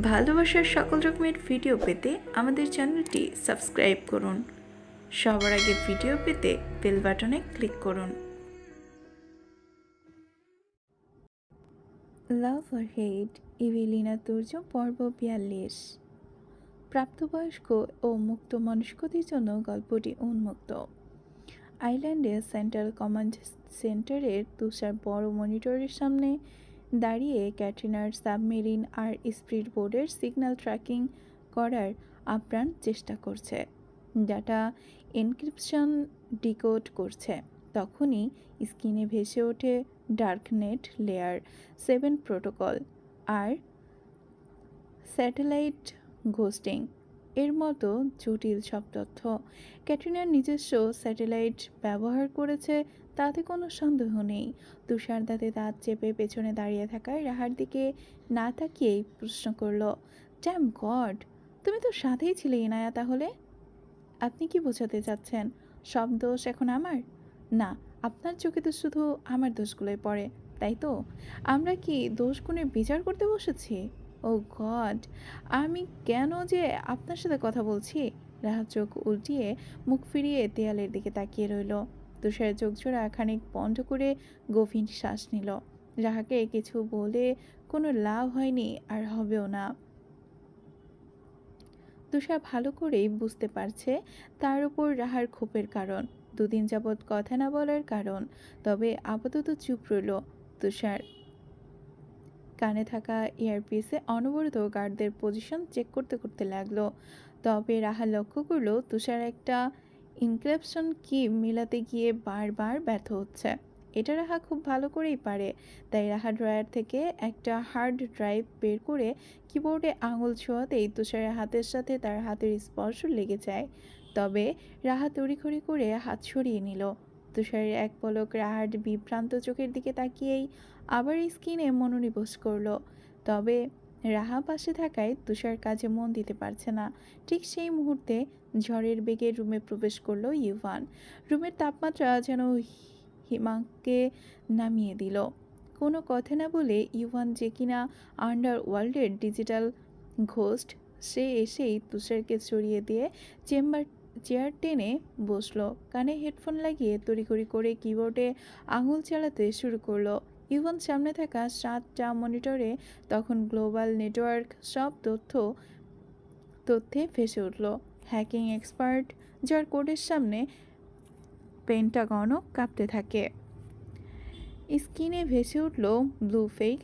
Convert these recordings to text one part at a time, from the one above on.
ভালোবাসার সকল রকমের ভিডিও পেতে আমাদের চ্যানেলটি সাবস্ক্রাইব করুন। সবার আগে ভিডিও পেতে বেল বাটনে ক্লিক করুন। লাভ অর হেট ইভেলিনা তুর্য পর্ব 42। প্রাপ্তবয়স্ক ও মুক্ত মনস্কদের জন্য গল্পটি উন্মুক্ত। আইল্যান্ডের সেন্ট্রাল কমান্ড সেন্টারের তুষার বড় মনিটরের সামনে দাঁড়িয়ে ক্যাটরিনার সাবমেরিন আর স্পিড বোর্ডের সিগন্যাল ট্র্যাকিং করার আপ্রাণ চেষ্টা করছে, ডাটা এনক্রিপশন ডিকোড করছে। তখনই স্ক্রিনে ভেসে ওঠে ডার্কনেট লেয়ার 7 প্রোটোকল আর স্যাটেলাইট ঘোস্টিং এর মতো জটিল সব তথ্য। ক্যাটরিনার নিজস্ব স্যাটেলাইট ব্যবহার করেছে, তাতে কোনো সন্দেহ নেই। তুষার দাঁতে দাঁত চেপে পেছনে দাঁড়িয়ে থাকায় রাহার দিকে না তাকিয়েই প্রশ্ন করলো, ড্যাম গড, তুমি তো সাথেই ছিলে ইনায়া। তাহলে আপনি কি বোঝাতে চাচ্ছেন সব দোষ এখন আমার? না, আপনার চোখে তো শুধু আমার দোষগুলোই পড়ে, তাই তো? আমরা কি দোষগুণের বিচার করতে বসেছি? ও গড, আমি কেন যে আপনার সাথে কথা বলছি? রাহা চোখ উল্টিয়ে মুখ ফিরিয়ে দেয়ালের দিকে তাকিয়ে রইল। তুষারের চোখজোড়া খানিক বন্ধ করে গভীর শ্বাস নিল। রাহাকে কিছু বলে কোনো লাভ হয়নি, আর হবেও না। তুষার ভালো করেই বুঝতে পারছে তার উপর রাহার ক্ষোভের কারণ, দুদিন যাবৎ কথা না বলার কারণ। তবে আপাতত চুপ রইল। তুষার কানে থাকা ইয়ারপিসে অনবরত গার্ডদের পজিশন চেক করতে করতে লাগলো। তবে রাহা লক্ষ্য করলো তুষার একটা ইনক্রিপশন কি মেলাতে গিয়ে বারবার ব্যর্থ হচ্ছে। এটা রাহা খুব ভালো করেই পারে। তাই রাহা ড্রয়ার থেকে একটা হার্ড ড্রাইভ বের করে কিবোর্ডে আঙুল ছোঁয়াতেই তুষারের হাতের সাথে তার হাতের স্পর্শ লেগে যায়। তবে রাহা তড়িঘড়ি করে হাত সরিয়ে নিল। তুষারের এক পলক রাহার বিভ্রান্ত চোখের দিকে তাকিয়েই আবার স্ক্রিনে মনোনিবেশ করলো। তবে রাহা পাশে থাকায় তুষার কাজে মন দিতে পারছে না। ঠিক সেই মুহূর্তে ঝড়ের বেগে রুমে প্রবেশ করলো ইউভান। রুমের তাপমাত্রা যেন হিমাঙ্ককে নামিয়ে দিল। কোনো কথা না বলে ইউভান, যে কিনা আন্ডার ওয়ার্ল্ডের ডিজিটাল ঘোস্ট, সে এসেই তুষারকে সরিয়ে দিয়ে চেয়ার টেনে বসলো। কানে হেডফোন লাগিয়ে তড়িঘড়ি করে কিবোর্ডে আঙুল চালাতে শুরু করলো। ইউভান সামনে থাকা 7টা মনিটরে তখন গ্লোবাল নেটওয়ার্ক সব তথ্যে ভেসে উঠল। হ্যাকিং এক্সপার্ট যার কোডের সামনে পেন্টাগনও কাঁপতে থাকে। স্ক্রিনে ভেসে উঠল ব্লু ফেক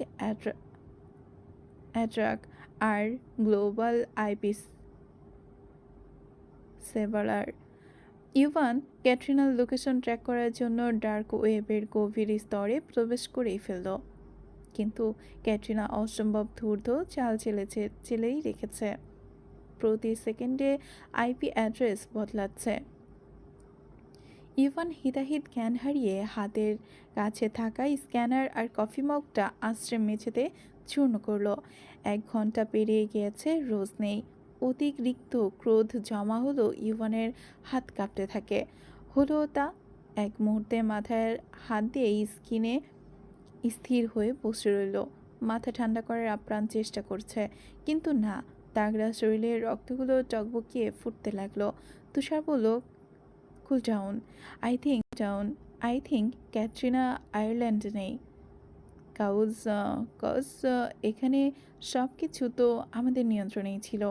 অ্যাট্রাক আর গ্লোবাল আইপি সেভারার। ইউভান ক্যাটরিনার লোকেশন ট্র্যাক করার জন্য ডার্ক ওয়েবের গভীর স্তরে প্রবেশ করেই ফেলল। কিন্তু ক্যাটরিনা অসম্ভব ধূর্ত চাল চেলেই রেখেছে। প্রতি সেকেন্ডে আইপি অ্যাড্রেস বদলাচ্ছে। ইভান হিতাহিত জ্ঞান হারিয়ে হাতের কাছে থাকা স্ক্যানার আর কফি মগটা আশ্রে মেঝেতে চূর্ণ করল। 1 ঘন্টা পেরিয়ে গিয়েছে, রোজ নেই। অতিরিক্ত ক্রোধ জমা হলো, ইভানের হাত কাঁপতে থাকে। হলো তা এক মুহূর্তে মাথায় হাত দিয়ে স্কিনে স্থির হয়ে বসে রইল। মাথা ঠান্ডা করার আপ্রাণ চেষ্টা করছে, কিন্তু না। তাগড়া শরীরের রক্তগুলো টকবকিয়ে ফুটতে লাগলো। তুষার বলল, cool down. I think Katrina আয়ারল্যান্ডে নেই। কজ এখানে সব কিছু তো আমাদের নিয়ন্ত্রণেই ছিল।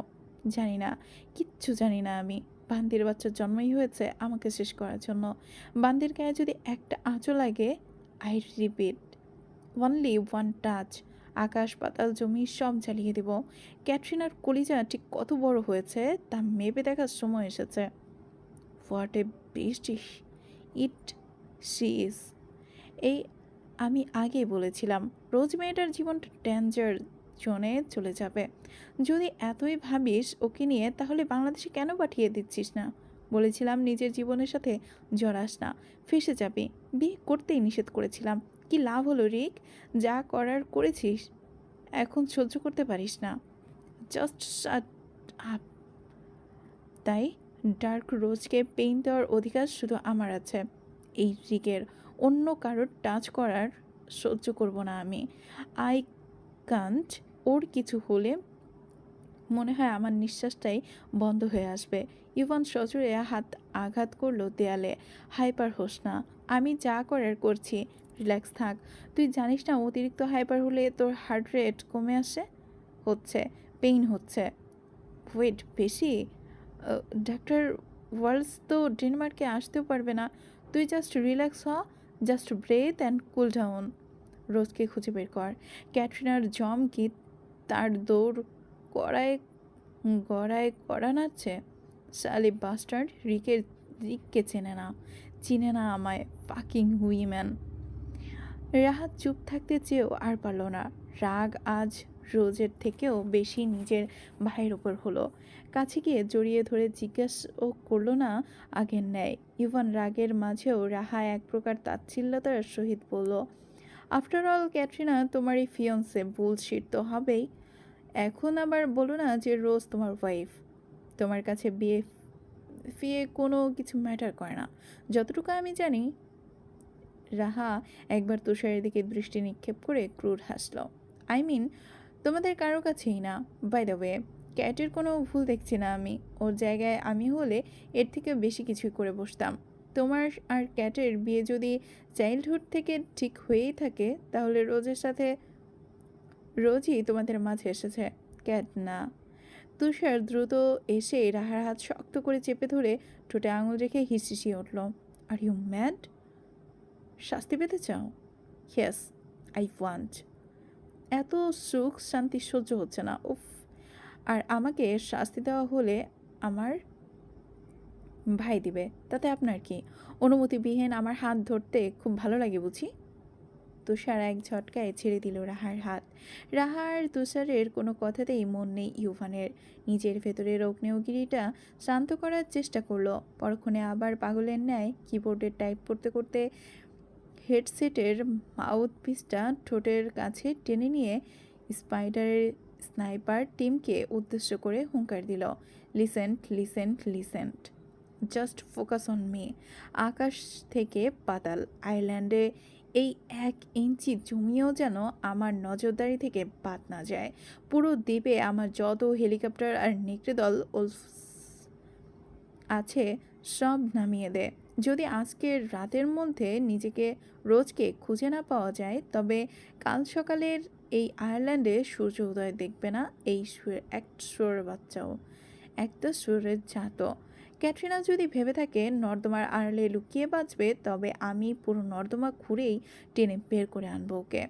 জানি না, কিচ্ছু জানি না আমি। বান্দির বাচ্চার জন্মই হয়েছে আমাকে শেষ করার জন্য। বান্দির গায়ে যদি একটা আঁচও লাগে, I repeat, only one touch, আকাশ পাতাল জমি সব জ্বালিয়ে দেব। ক্যাটরিনার কলিজা ঠিক কত বড় হয়েছে তা মেপে দেখার সময় এসেছে। What a beast it she is. এই আমি আগেই বলেছিলাম রোজ মেয়েটার জীবনটা ডেঞ্জার জোনে চলে যাবে। যদি এতই ভাবিস ওকে নিয়ে, তাহলে বাংলাদেশে কেন পাঠিয়ে দিচ্ছিস না? বলেছিলাম নিজের জীবনের সাথে জড়াস না, ফেসে যাবি। বিয়ে করতেই নিষেধ করেছিলাম। কি লাভ হলো রিক? যা করার করেছিস, এখন সহ্য করতে পারিস না। Just shut up. তাই ডার্ক রোজকে পেইন দেওয়ার অধিকার শুধু আমার আছে। এই রিকের অন্য কারোর টাচ করার সহ্য করব না আমি। I can't. ওর কিছু হলে মনে হয় আমার নিঃশ্বাসটাই বন্ধ হয়ে আসবে। ইভান সজোরে হাত আঘাত করলো দেয়ালে। হাইপার হোস না, আমি যা করার করছি। রিল্যাক্স থাক। তুই জানিস না অতিরিক্ত হাইপার হলে তোর হার্ট রেট কমে আসে। হচ্ছে, পেইন হচ্ছে। ওয়েট বেশি? ডাক্তার ওয়ার্লস তো ডেনমার্কে আসতেও পারবে না। তুই জাস্ট রিল্যাক্স হ, just breathe and cool down. রোজকে খুঁজে বের কর। ক্যাটরিনার জম কি তার দৌড় কড়ায় গড়ায় কড়া নাড়ছে? সালি বাস্টার্ড রিককে চিনে না আমায়। Fucking woman. রাহাত চুপ থাকতে চেয়েও আর পারল না। রাগ আজ রোজের থেকেও বেশি নিজের ভাইয়ের ওপর হলো। কাছে গিয়ে জড়িয়ে ধরে জিজ্ঞাসাও করলো না আগের ন্যায়। ইভান রাগের মাঝেও রাহা এক প্রকার তাচ্ছিল্যতার সহিত বলল, আফটার অল ক্যাটরিনা, তোমার এই ফিয়ন্সে বুলশিট তো হবেই। এখন আবার বলো না যে রোজ তোমার ওয়াইফ। তোমার কাছে বিয়ে ফিয়ে কোনো কিছু ম্যাটার করে না, যতটুকু আমি জানি। রাহা একবার তুষারের দিকে দৃষ্টি নিক্ষেপ করে ক্রুর হাসল। আই মিন, তোমাদের কারো কাছেই না। বাই দ্য ওয়ে, ক্যাটের কোনো ভুল দেখছি না আমি। ওর জায়গায় আমি হলে এর থেকে বেশি কিছুই করে বসতাম। তোমার আর ক্যাটের বিয়ে যদি চাইল্ডহুড থেকে ঠিক হয়েই থাকে, তাহলে রোজের সাথে রোজই তোমাদের মাঝে এসেছে, ক্যাট না। তুষার দ্রুত এসে রাহার হাত শক্ত করে চেপে ধরে ঠোঁটে আঙুল রেখে হিসিয়ে উঠল। Are you mad? শাস্তি পেতে চাও? Yes, I want. এত সুখ শান্তি সহ্য হচ্ছে না, উফ। আর আমাকে শাস্তি দেওয়া হলে আমার ভাই দিবে, তাতে আপনার কি? অনুমতিবিহীন আমার হাত ধরতে খুব ভালো লাগে বুঝি? তুষার এক ঝটকায় ছেড়ে দিল রাহার হাত। রাহার তুষারের কোনো কথাতেই মন নেই ইউভানের। নিজের ভেতরের অগ্নেয়গিরিটা শান্ত করার চেষ্টা করলো। পরক্ষণে আবার পাগলের ন্যায় কিবোর্ডে টাইপ করতে করতে হেডসেটের মাউথপিসটা ঠোঁটের কাছে টেনে নিয়ে স্নাইপার টিমকে উদ্দেশ্য করে হুঙ্কার দিল, listen listen listen, just focus on me. আকাশ থেকে পাতাল আইল্যান্ডে এই 1 ইঞ্চি জমিও যেন আমার নজরদারি থেকে বাদ না যায়। পুরো দ্বীপে আমার যত হেলিকপ্টার আর নেকড়ে দল আছে সব নামিয়ে দে। যদি আজকের রাতের মধ্যে রোজকে খুঁজে না পাওয়া যায়, তবে কাল সকালের এই আয়ারল্যান্ডে সূর্য উদয় দেখবে না এই শুয়োরের বাচ্চাও। একটা শুয়োরের জাতও। ক্যাটরিনা যদি ভেবে থাকে নর্দমার আড়ালে লুকিয়ে বাঁচবে, তবে আমি পুরো নর্দমা ঘুরেই টেনে বের করে আনবো ওকে।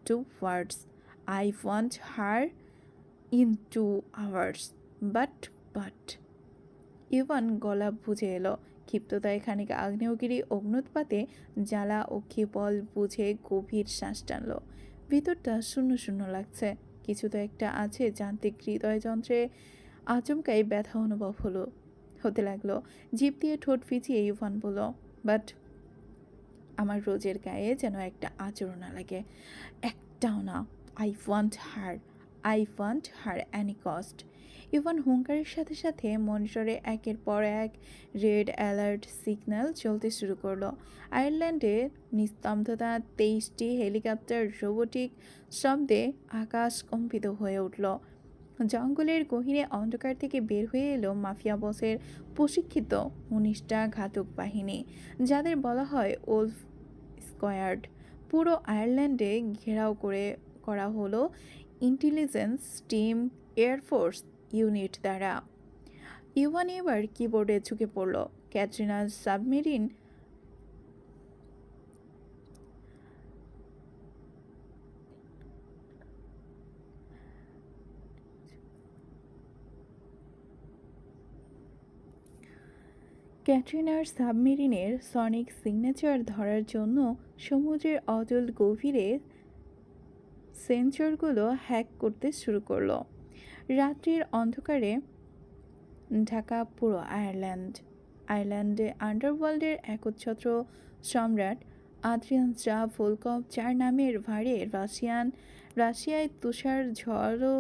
2 words, I want her in 2 hours. But Ivan গলা বুঝে এলো। ক্ষিপ্ততায় খানিক আগ্নেয়গিরি অগ্নুৎপাতে জ্বালা ও ক্ষিপল বুঝে গভীর শ্বাস টানল। ভিতরটা শূন্য শূন্য লাগছে। কিছু তো একটা আছে। যান্ত্রিক হৃদয়যন্ত্রে আচমকাই ব্যথা অনুভব হতে লাগলো। জিভ দিয়ে ঠোঁট ফিচিয়ে ইভান বলল, বাট আমার রোজের গায়ে যেন একটা আচরণ না লাগে, একটাও না। I want her any cost. Ivan হুঙ্কারের সাথে সাথে মনিটরে একের পর এক রেড অ্যালার্ট সিগন্যাল চলতে শুরু করলো। আয়ারল্যান্ডে নিস্তব্ধতা, 23টি হেলিকপ্টার রোবোটিক শব্দে আকাশ কম্পিত হয়ে উঠল। জঙ্গলের গহীনে অন্ধকার থেকে বের হয়ে এলো মাফিয়া বসের প্রশিক্ষিত 19টা ঘাতক বাহিনী, যাদের বলা হয় ওলফ স্কোয়াড। পুরো আয়ারল্যান্ডে ঘেরাও করা হলো ইন্টেলিজেন্স টিম, এয়ারফোর্স ইউনিট দ্বারা। ইভান এবার কিবোর্ডে ঝুঁকে পড়ল। ক্যাটরিনার সাবমেরিন সাবমেরিনের সনিক সিগনেচার ধরার জন্য সমুদ্রের অতল গভীরে সেন্সরগুলো হ্যাক করতে শুরু করলো। রাত্রির অন্ধকারে ঢাকা পুরো আয়ারল্যান্ডে আন্ডারওয়ার্ল্ডের একচ্ছত্র সম্রাট আদ্রিয়ান চা ভোলকভ, যার নামের ভারে রাশিয়ায় তুষার ঝড়ও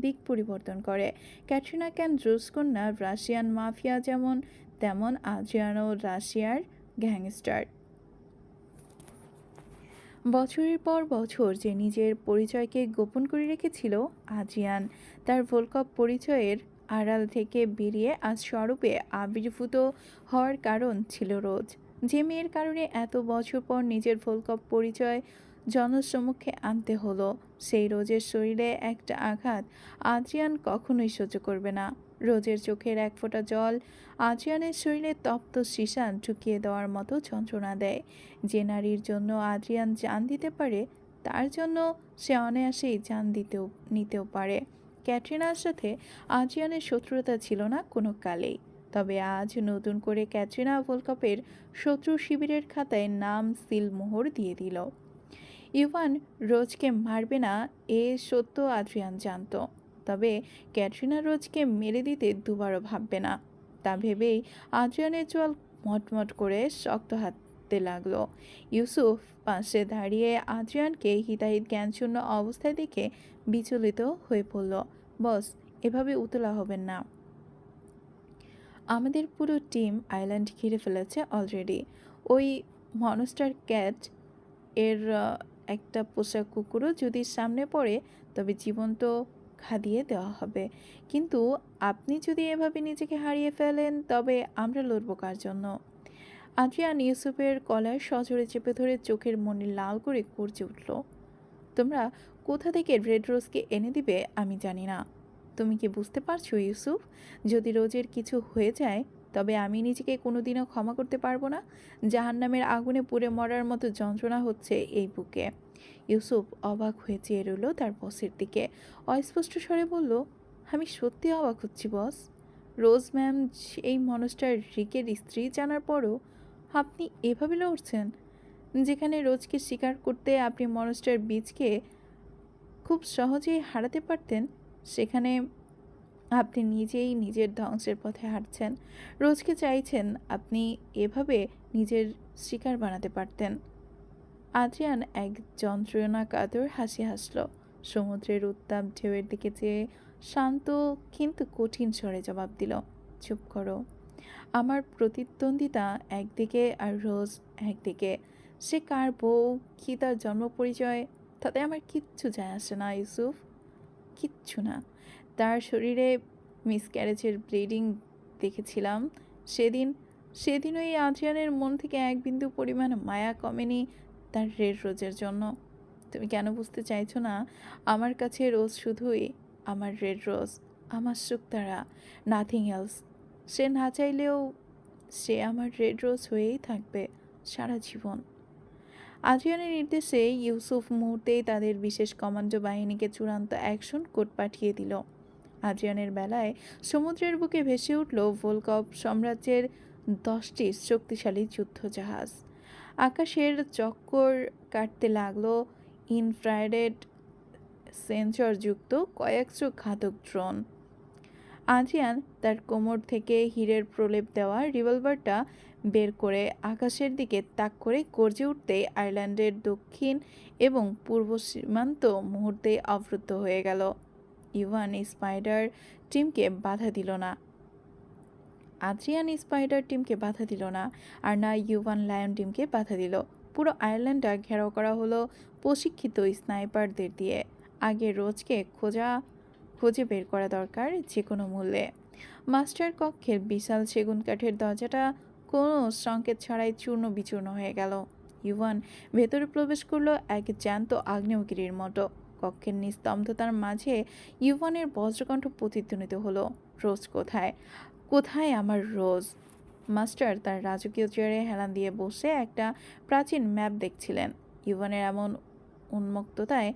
দিক পরিবর্তন করে। ক্যাটরিনা ক্যান রুশ কন্যা, রাশিয়ান মাফিয়া যেমন, তেমন আদ্রিয়ানও রাশিয়ার গ্যাংস্টার। বছরের পর বছর যে নিজের পরিচয়কে গোপন করে রেখেছিল আদ্রিয়ান, তার ভোলকপ পরিচয়ের আড়াল থেকে বেরিয়ে আজ স্বরূপে আবির্ভূত হওয়ার কারণ ছিল রোজ। যে মেয়ের কারণে এত বছর পর নিজের ভোলকপ পরিচয় জনসম্মুখে আনতে হলো, সেই রোজের শরীরে একটা আঘাত আদ্রিয়ান কখনোই সহ্য করবে না। রোজের চোখের এক ফোঁটা জল আদ্রিয়ানের শরীরে তপ্ত শিশান ঢুকিয়ে দেওয়ার মতো যন্ত্রণা দেয়। যে নারীর জন্য আদ্রিয়ান জান দিতে পারে, তার জন্য সে অনায়াসেই জান নিতেও পারে। ক্যাটরিনার সাথে আদ্রিয়ানের শত্রুতা ছিল না কোনো কালেই, তবে আজ নতুন করে ক্যাটরিনা ভোলকাপের শত্রু শিবিরের খাতায় নাম সিল মোহর দিয়ে দিল। ইভান রোজকে মারবে না এ সত্য আদ্রিয়ান জানত, তবে ক্যাটরিনা রোজকে মেরে দিতে দুবারও ভাববে না। তা ভেবেই আদ্রিয়ানের চোয়াল মটমট করে শক্ত হাঁটতে লাগলো। ইউসুফ পাশে দাঁড়িয়ে আদ্রিয়ানকে হিতাহিত জ্ঞানশূন্য অবস্থায় দেখে বিচলিত হয়ে পড়ল। বস, এভাবে উতলা হবেন না। আমাদের পুরো টিম আইল্যান্ড ঘিরে ফেলেছে অলরেডি। ওই মনস্টার ক্যাট এর একটা পোষা কুকুরও যদি সামনে পড়ে, তবে জীবন্ত খাদিয়ে দেওয়া হবে। কিন্তু আপনি যদি এভাবে নিজেকে হারিয়ে ফেলেন, তবে আমরা লড়ব কার জন্য? আদ্রিয়ান ইউসুফের কলার সজোরে চেপে ধরে চোখের মনি লাল করে গর্জে উঠল। তোমরা কোথা থেকে রেড রোজকে এনে দিবে আমি জানি না। তুমি কি বুঝতে পারছো ইউসুফ? যদি রোজের কিছু হয়ে যায়, তবে আমি নিজেকে কোনোদিনও ক্ষমা করতে পারবো না। জাহান্নামের আগুনে পুড়ে মরার মতো যন্ত্রণা হচ্ছে এই বুকে। ইউসুফ অবাক হয়ে চেয়ে রইল তার বসের দিকে। অস্পষ্ট স্বরে বলল, আমি সত্যি অবাক হচ্ছি বস। রোজ ম্যাম এই মনস্টার রিকের স্ত্রী জানার পরও আপনি এভাবে লড়ছেন। যেখানে রোজকে স্বীকার করতে আপনি মনস্টার বীজকে খুব সহজেই হারাতে পারতেন, সেখানে আপনি নিজেই নিজের ধ্বংসের পথে হাঁটছেন। রোজকে চাইছেন আপনি এভাবে নিজের শিকার বানাতে পারতেন। আদ্রিয়ান এক যন্ত্রণাকাতর হাসি হাসল। সমুদ্রের উত্তাপ ঢেউয়ের দিকে চেয়ে শান্ত কিন্তু কঠিন স্বরে জবাব দিল, চুপ করো। আমার প্রতিদ্বন্দ্বিতা একদিকে আর রোজ একদিকে। সে কার বউ, কি তার জন্ম পরিচয়, তাতে আমার কিচ্ছু যায় আসে না ইউসুফ, কিচ্ছু না। তার শরীরে মিসক্যারেজের ব্লিডিং দেখেছিলাম সেদিন। সেদিন ওই আদ্রিয়ানের মন থেকে এক বিন্দু পরিমাণ মায়া কমেনি তার রেড রোজের জন্য। তুমি কেন বুঝতে চাইছো না? আমার কাছে রোজ শুধুই আমার রেড রোজ, আমার শুকতারা, নাথিং এলস। সে না চাইলেও সে আমার রেড রোজ হয়েই থাকবে সারা জীবন। আদ্রিয়ানের নির্দেশে ইউসুফ মুহূর্তেই তাদের বিশেষ কমান্ডো বাহিনীকে চূড়ান্ত অ্যাকশন কোড পাঠিয়ে দিল। আদ্রিয়ানের বেলায় সমুদ্রের বুকে ভেসে উঠল ভোলকপ সাম্রাজ্যের 10টি শক্তিশালী যুদ্ধজাহাজ। আকাশের চক্কর কাটতে লাগলো ইনফ্রারেড সেন্সরযুক্ত কয়েকশো ঘাতক ড্রোন। আদ্রিয়ান তার কোমর থেকে হীরের প্রলেপ দেওয়া রিভলভারটা বের করে আকাশের দিকে তাক করে গর্জে উঠতেই আয়ারল্যান্ডের দক্ষিণ এবং পূর্ব সীমান্ত মুহূর্তেই অবরুদ্ধ হয়ে গেল। ইভান স্পাইডার টিমকে বাধা দিল না। আদ্রিয়ান স্পাইডার টিমকে বাধা দিল না, আর না ইউভান লায়ন টিমকে বাধা দিল। পুরো আয়ারল্যান্ডটা ঘেরাও করা হলো প্রশিক্ষিত স্নাইপারদের দিয়ে। আগে রোজকে খুঁজে বের করা দরকার যে কোনো মূল্যে। মাস্টার কক্ষের বিশাল সেগুন কাঠের দরজাটা কোনো সংকেত ছাড়াই চূর্ণ বিচূর্ণ হয়ে গেল। ইউভান ভেতরে প্রবেশ করলো এক জ্যান্ত আগ্নেয়গিরির মতো। কক্ষের নিস্তব্ধতার মাঝে ইউভানের বজ্রকণ্ঠ প্রতিধ্বনিত হলো, রোজ কোথায়? কোথায় আমার রোজ? মাস্টার তার রাজকীয় চেয়ারে হেলান দিয়ে বসে একটা প্রাচীন ম্যাপ দেখছিলেন। ইউভানের এমন উন্মুক্ততায়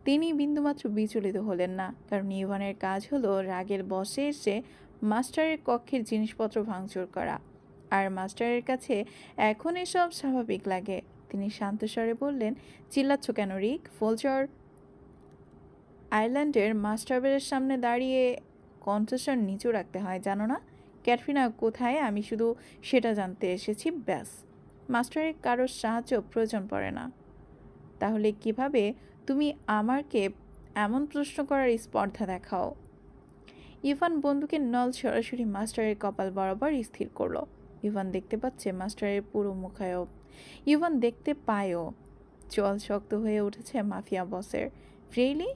তিনি বিন্দুমাত্র বিচলিত হলেন না, কারণ ইউভানের কাজ হলো রাগের বশে এসে মাস্টারের কক্ষের জিনিসপত্র ভাঙচুর করা। আর মাস্টারের কাছে এখন এসব স্বাভাবিক লাগে। তিনি শান্ত স্বরে বললেন, চিল্লাচ্ছ কেন রিক? ফোলচার আইল্যান্ডের মাস্টারবেলের সামনে দাঁড়িয়ে কণ্ঠস্বর নিচু রাখতে হয়, জানো না? ক্যাটরিনা কোথায় আমি শুধু সেটা জানতে এসেছি, ব্যাস। মাস্টারের কারোর সাহায্য প্রয়োজন পড়ে না। তাহলে কিভাবে তুমি আমাকে এমন প্রশ্ন করার স্পর্ধা দেখাও? ইভান বন্দুকের নল সরাসরি মাস্টারের কপাল বরাবর স্থির করলো। ইভান দেখতে পাচ্ছে মাস্টারের পুরো মুখায়ব। ইভান দেখতে পায়ও চল শক্ত হয়ে উঠেছে মাফিয়া বসের। রিয়েলি?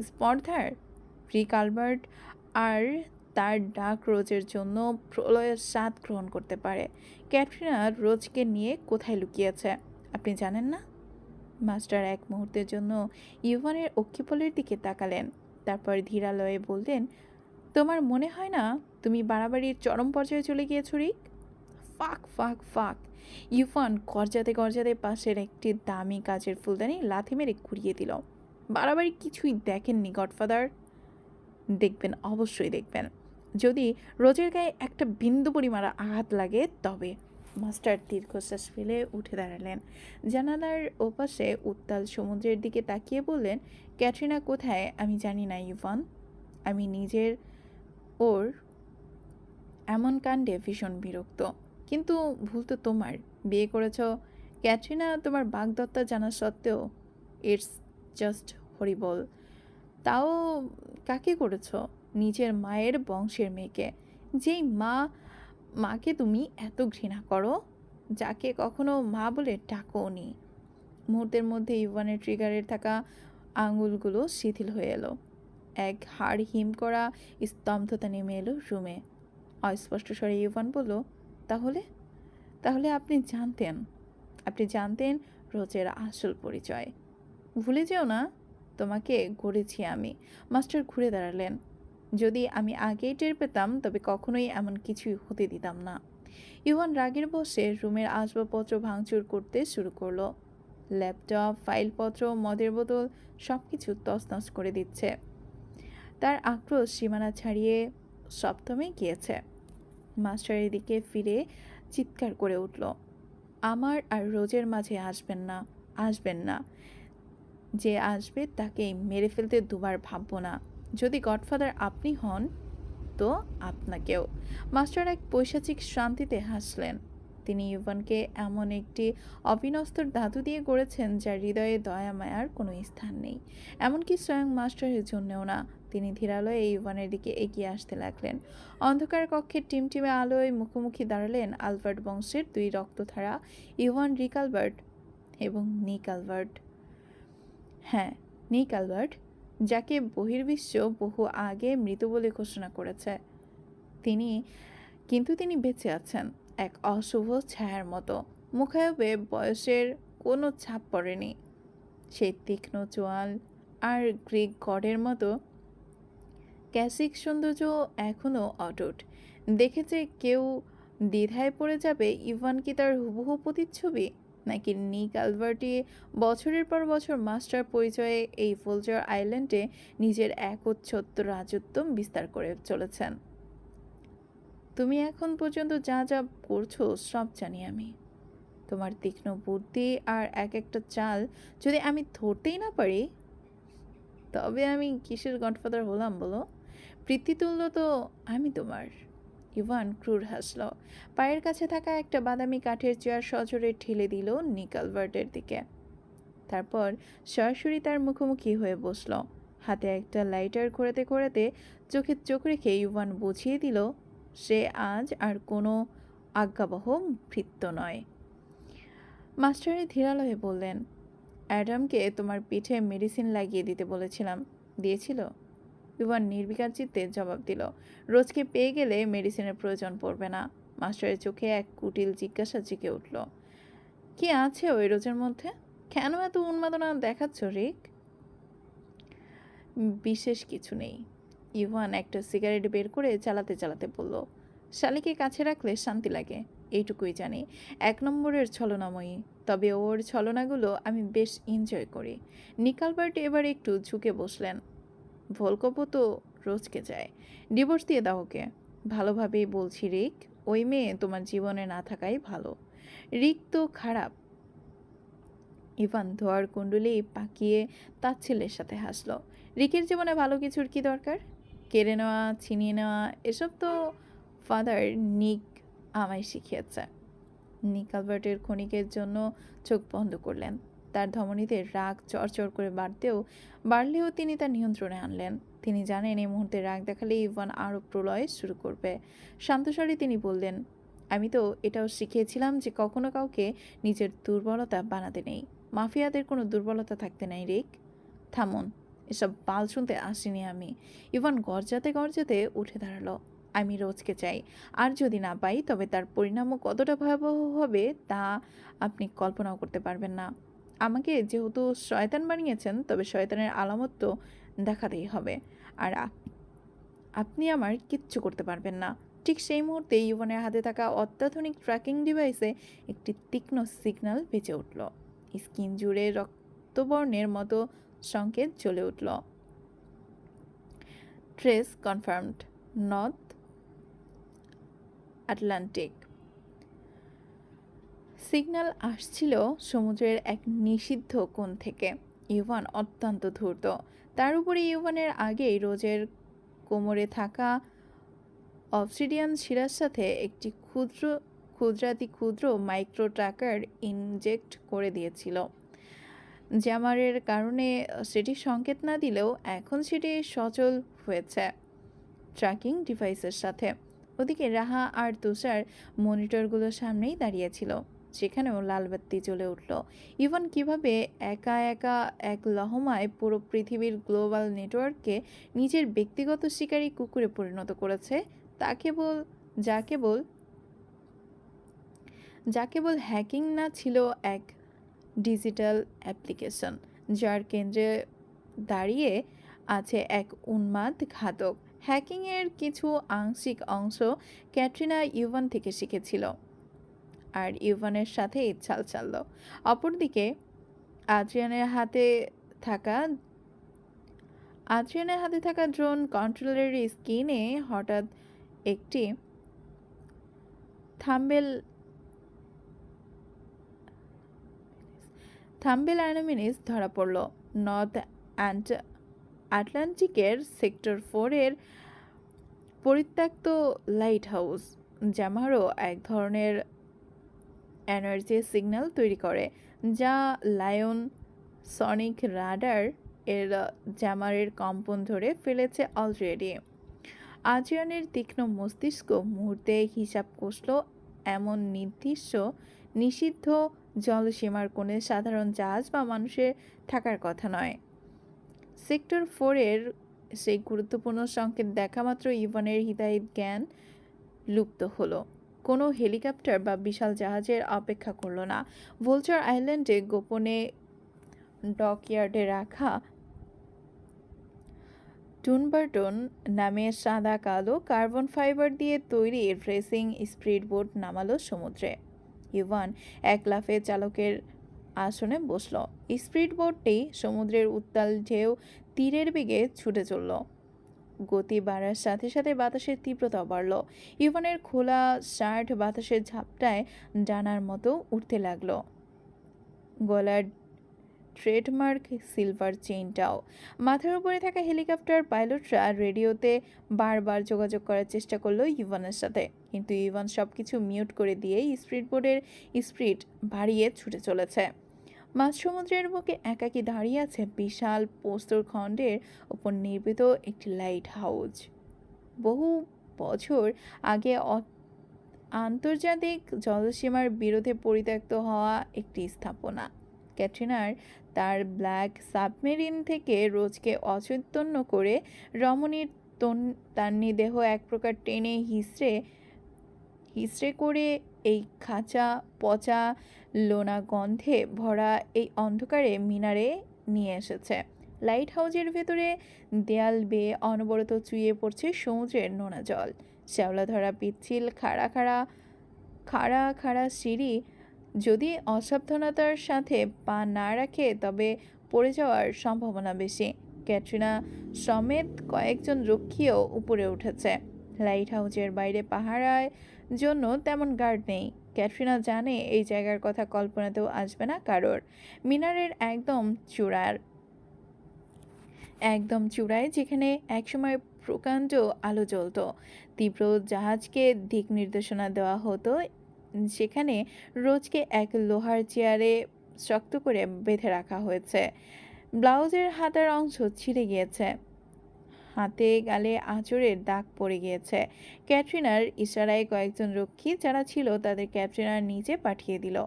স্পর্ধার? রিক আলবার্ট আর তার ডার্ক রোজের জন্য প্রলয়ের স্বাদ গ্রহণ করতে পারে। ক্যাটরিনা রোজকে নিয়ে কোথায় লুকিয়েছে আপনি জানেন না? মাস্টার এক মুহূর্তের জন্য ইভানের অক্ষিপলের দিকে তাকালেন, তারপর ধীরালয়ে বললেন, তোমার মনে হয় না তুমি বাড়াবাড়ির চরম পর্যায়ে চলে গিয়েছো রিক? ফাক ফাক ফাক! ইউফান গর্জাতে গর্জাতে পাশের একটি দামি কাচের ফুলদানি লাথি মেরে ঘুরিয়ে দিল। বাড়াবাড়ি কিছুই দেখেননি গডফাদার। দেখবেন, অবশ্যই দেখবেন। যদি রোজের গায়ে একটা বিন্দু পরিমাণ আঘাত লাগে তবে। মাস্টার দীর্ঘশ্বাস ফেলে উঠে দাঁড়ালেন। জানালার ওপাশে উত্তাল সমুদ্রের দিকে তাকিয়ে বললেন, ক্যাটরিনা কোথায় আমি জানি না ইভান। আমি নিজের ওর এমন কাণ্ডে ভীষণ বিরক্ত। কিন্তু ভুল তো তোমার। বিয়ে করেছ ক্যাটরিনা তোমার বাগদত্তা জানা সত্ত্বেও। ইটস জাস্ট হরিবল। তাও কাকে করেছ? নিজের মায়ের বংশের মেয়েকে। যেই মাকে তুমি এত ঘৃণা করো, যাকে কখনো মা বলে ডাকও নি। মুহূর্তের মধ্যে ইভানের ট্রিগারের থাকা আঙুলগুলো শিথিল হয়ে এলো। এক হাড় হিম করা স্তব্ধতা নেমে এলো রুমে। অস্পষ্ট স্বরে ইভান বলল, তাহলে তাহলে আপনি জানতেন রোজের আসল পরিচয়। ভুলে যেও না, তোমাকে গড়েছি আমি। মাস্টার ঘুরে দাঁড়ালেন। যদি আমি আগেই টের পেতাম তবে কখনোই এমন কিছুই হতে দিতাম না। ইভান রাগের বশে রুমের আসবাবপত্র ভাঙচুর করতে শুরু করলো। ল্যাপটপ, ফাইলপত্র, মদের বোতল সব কিছু তছনছ করে দিচ্ছে। তার আক্রোশ সীমানা ছাড়িয়ে সপ্তমে গিয়েছে। মাস্টারের দিকে ফিরে চিৎকার করে উঠল, আমার আর রোজের মাঝে আসবেন না। যে আসবে তাকে মেরে ফেলতে দুবার ভাববো না। যদি গডফাদার আপনি হন তো আপনাকেও। মাস্টার এক পৈশাচিক শান্তিতে হাসলেন। তিনি ইভানকে এমন একটি অবিনস্তর ধাতু দিয়ে গড়েছেন যার হৃদয়ে দয়া মায়ার কোনো স্থান নেই, এমনকি স্বয়ং মাস্টারের জন্যও না। তিনি ধীরালয়ে ইভানের দিকে এগিয়ে আসতে লাগলেন। অন্ধকার কক্ষের টিমটিমে আলোয় মুখোমুখি দাঁড়ালেন আলবার্ট বংশের দুই রক্তধারা, ইভান রিক আলবার্ট এবং নিক আলবার্ট। হ্যাঁ, নিক আলবার্ট, যাকে বহির্বিশ্ব বহু আগে মৃত বলে ঘোষণা করেছে। কিন্তু তিনি বেঁচে আছেন, এক অশুভ ছায়ার মতো। মুখায়বে বয়সের কোনো ছাপ পড়েনি। সেই তীক্ষ্ণ চোয়াল আর গ্রিক গডের মতো ক্যাসিক সৌন্দর্য এখনও অটুট। দেখেছে কেউ দ্বিধায় পড়ে যাবে ইভান কি তার হুবহু প্রতিচ্ছবি, নাকি নিক আলবার্টি বছরের পর বছর মাস্টার পরিচয়ে এই ফোলজার আইল্যান্ডে নিজের একচ্ছত্র রাজত্ব বিস্তার করে চলেছেন। তুমি এখন পর্যন্ত যা যা করছো সব জানি আমি। তোমার তীক্ষ্ণ বুদ্ধি আর এক একটা চাল যদি আমি ধরতেই না পারি তবে আমি কিসের গডফাদার হলাম বলো? পিতৃতুল্য তো আমি তোমার। ইভান ক্রুর হাসল। পায়ের কাছে থাকা একটা বাদামি কাঠের চেয়ার সজোরে ঠেলে দিল নিক আলবার্টের দিকে। তারপর সরাসরি তার মুখোমুখি হয়ে বসল। হাতে একটা লাইটার ঘোরাতে চোখে চোখ রেখে ইভান বুঝিয়ে দিল সে আজ আর কোনো আজ্ঞাবহ ভৃত্য নয়। মাস্টারে ধীরালয়ে বললেন, অ্যাডামকে তোমার পিঠে মেডিসিন লাগিয়ে দিতে বলেছিলাম, দিয়েছিল? ইভান নির্বিকার চিত্তে জবাব দিল, রোজকে পেয়ে গেলে মেডিসিনের প্রয়োজন পড়বে না। মাস্টারের চোখে এক কুটিল জিজ্ঞাসা জেগে উঠল, কি আছে ওই রোজের মধ্যে? কেন এত উন্মাদনা দেখাচ্ছ রিক? বিশেষ কিছু নেই। ইভান একটা সিগারেট বের করে চালাতে বলল, শালিকে কাছে রাখলে শান্তি লাগে, এইটুকুই জানি। এক নম্বরের ছলনাময়ী, তবে ওর ছলনাগুলো আমি বেশ এনজয় করি। নিক আলবার্ট এবার একটু ঝুঁকে বসলেন। ভোলকোপও তো রোজকে যায়, ডিভোর্স দিয়ে দাও ওকে। ভালোভাবেই বলছি রিক, ওই মেয়ে তোমার জীবনে না থাকাই ভালো। রিক তো খারাপ। ইভান ধোয়ার কুণ্ডলি পাকিয়ে তার ছেলের সাথে হাসল। রিকের জীবনে ভালো কিছুর কি দরকার? কেড়ে নেওয়া, ছিনিয়ে নেওয়া, এসব তো ফাদার নিক আমায় শিখিয়েছে। নিক আলবার্টের ক্ষণিকের জন্য চোখ বন্ধ করলেন। তার ধমনীতে রাগ চরচর করে বাড়লেও তিনি তার নিয়ন্ত্রণে আনলেন। তিনি জানেন এই মুহূর্তে রাগ দেখালে ইভান আরও প্রলয় শুরু করবে। শান্তস্বরে তিনি বললেন, আমি তো এটাও শিখিয়েছিলাম যে কখনো কাউকে নিজের দুর্বলতা বানাতে নেই। মাফিয়াদের কোনো দুর্বলতা থাকতে নাই রিক। থামুন, এসব বাল শুনতে আসিনি আমি। ইভান গর্জাতে গর্জাতে উঠে দাঁড়ালো। আমি রোজকে চাই, আর যদি না পাই তবে তার পরিণামও কতটা ভয়াবহ হবে তা আপনি কল্পনাও করতে পারবেন না। আমাকে যেহেতু শয়তান বানিয়েছেন, তবে শয়তানের আলামত তো দেখাতেই হবে। আর আপনি আমার কিচ্ছু করতে পারবেন না। ঠিক সেই মুহূর্তে ইভানের হাতে থাকা অত্যাধুনিক ট্র্যাকিং ডিভাইসে একটি তীক্ষ্ণ সিগন্যাল বেজে উঠল। স্কিন জুড়ে রক্তবর্ণের মতো সংকেত জ্বলে উঠল। Trace confirmed, north Atlantic. Signal আসছিল সমুদ্রের এক নিষিদ্ধ কোণ থেকে। ইভান অত্যন্ত ধূর্ত। তার উপরে ইভানের আগেই রোজের কোমরে থাকা অবসিডিয়ান শিরার সাথে একটি ক্ষুদ্র মাইক্রো ট্র্যাকার ইনজেক্ট করে দিয়েছিল। জ্যামারের কারণে সেটি সংকেত না দিলেও এখন সেটি সচল হয়েছে ট্র্যাকিং ডিভাইসের সাথে। ওদিকে রাহা আর তুষার মনিটরগুলোর সামনেই দাঁড়িয়েছিল, সেখানেও লাল বাতি জ্বলে উঠল। ইভান কিভাবে একা একা এক লহমায় পুরো পৃথিবীর গ্লোবাল নেটওয়ার্ককে নিজের ব্যক্তিগত শিকারী কুকুরে পরিণত করেছে তা কেবল যা কেবল হ্যাকিং না, ছিল এক ডিজিটাল অ্যাপ্লিকেশন যার কেন্দ্রে দাঁড়িয়ে আছে এক উন্মাদ ঘাতক। হ্যাকিংয়ের কিছু আংশিক অংশ ক্যাটরিনা ইভান থেকে শিখেছিল, আর ইভানের সাথেই চাল চালল। অপরদিকে আদ্রিয়ানের হাতে থাকা ড্রোন কন্ট্রোলারের স্ক্রিনে হঠাৎ একটি থাম্বেল অ্যানোমিনিস ধরা পড়ল। নর্থ আটলান্টিকের সেক্টর 4-এর পরিত্যক্ত লাইট হাউস জ্যামারও এক ধরনের এনার্জি সিগন্যাল তৈরি করে, যা লায়ন সনিক রাডার এর জ্যামারের কম্পন ধরে ফেলেছে অলরেডি। আদ্রিয়ানের তীক্ষ্ণ মস্তিষ্ক মুহূর্তে হিসাব কষল। এমন নিষিদ্ধ জলসীমার কোণে সাধারণ জাহাজ বা মানুষের থাকার কথা নয়। সেক্টর 4-এর সেই গুরুত্বপূর্ণ সংকেত দেখা মাত্র ইভানের হৃদয়ের জ্ঞান লুপ্ত হলো। কোনো হেলিকপ্টার বা বিশাল জাহাজের অপেক্ষা করল না। ভোলচার আইল্যান্ডে গোপনে ডকইয়ার্ডে রাখা টুনবার্টন নামে সাদা কালো কার্বন ফাইবার দিয়ে তৈরি রেসিং স্পিডবোট নামালো সমুদ্রে। ইভান এক লাফে চালকের আসনে বসল। স্পিডবোটটি সমুদ্রের উত্তাল ঢেউ তীরের বেগে ছুটে চলল। গতি বাড়ার সাথে সাথে বাতাসের তীব্রতাও বাড়ল। ইভানের খোলা শার্ট বাতাসের ঝাপটায় ডানার মতো উঠতে লাগলো, গলার ট্রেডমার্ক সিলভার চেইনটাও। মাথার উপরে থাকা হেলিকপ্টার পাইলটরা রেডিওতে বারবার যোগাযোগ করার চেষ্টা করলো ইভানের সাথে, কিন্তু ইভান সবকিছু মিউট করে দিয়ে স্পিডবোটের স্পিড বাড়িয়ে ছুটে চলেছে। মাঝ সমুদ্রের বুকে একাকী দাঁড়িয়ে আছে বিশাল প্রস্তরখণ্ডের ওপর নির্মিত একটি লাইট হাউস। বহু বছর আগে আন্তর্জাতিক জলসীমার বিরোধে পরিত্যক্ত হওয়া একটি স্থাপনা। ক্যাটরিনার তার ব্ল্যাক সাবমেরিন থেকে রোজকে অচৈতন্য করে রমণীর তান্নি দেহ এক প্রকার টেনে হিসড়ে করে এই খাঁচা পচা লোনা গন্ধে ভরা এই অন্ধকারে মিনারে নিয়ে এসেছে। লাইট হাউজের ভেতরে দেয়াল বেয়ে অনবরত চুইয়ে পড়ছে সমুদ্রের নোনা জল। শ্যাওলা ধরা পিচ্ছিল খাড়া সিঁড়ি যদি অসাবধানতার সাথে পা না রাখে তবে পড়ে যাওয়ার সম্ভাবনা বেশি। ক্যাটরিনা সমেত কয়েকজন রক্ষীও উপরে উঠেছে। লাইট হাউজের বাইরে পাহারার জন্য তেমন গার্ড নেই। ক্যাটরিনা জানে এই জায়গার কথা কল্পনাতেও আসবে না কারোর। মিনারের একদম চূড়ায় যেখানে একসময় প্রকাণ্ড আলো জ্বলত, তীব্র জাহাজকে দিক নির্দেশনা দেওয়া হতো, সেখানে রোজকে এক লোহার চেয়ারে শক্ত করে বেঁধে রাখা হয়েছে। ব্লাউজের হাতার অংশ ছিঁড়ে গিয়েছে। হাতে গালে আঁচড়ের দাগ পড়ে গিয়েছে। ক্যাটরিনার ইশারায় কয়েকজন রক্ষী যারা ছিল তাদের ক্যাটরিনার নিচে পাঠিয়ে দিল।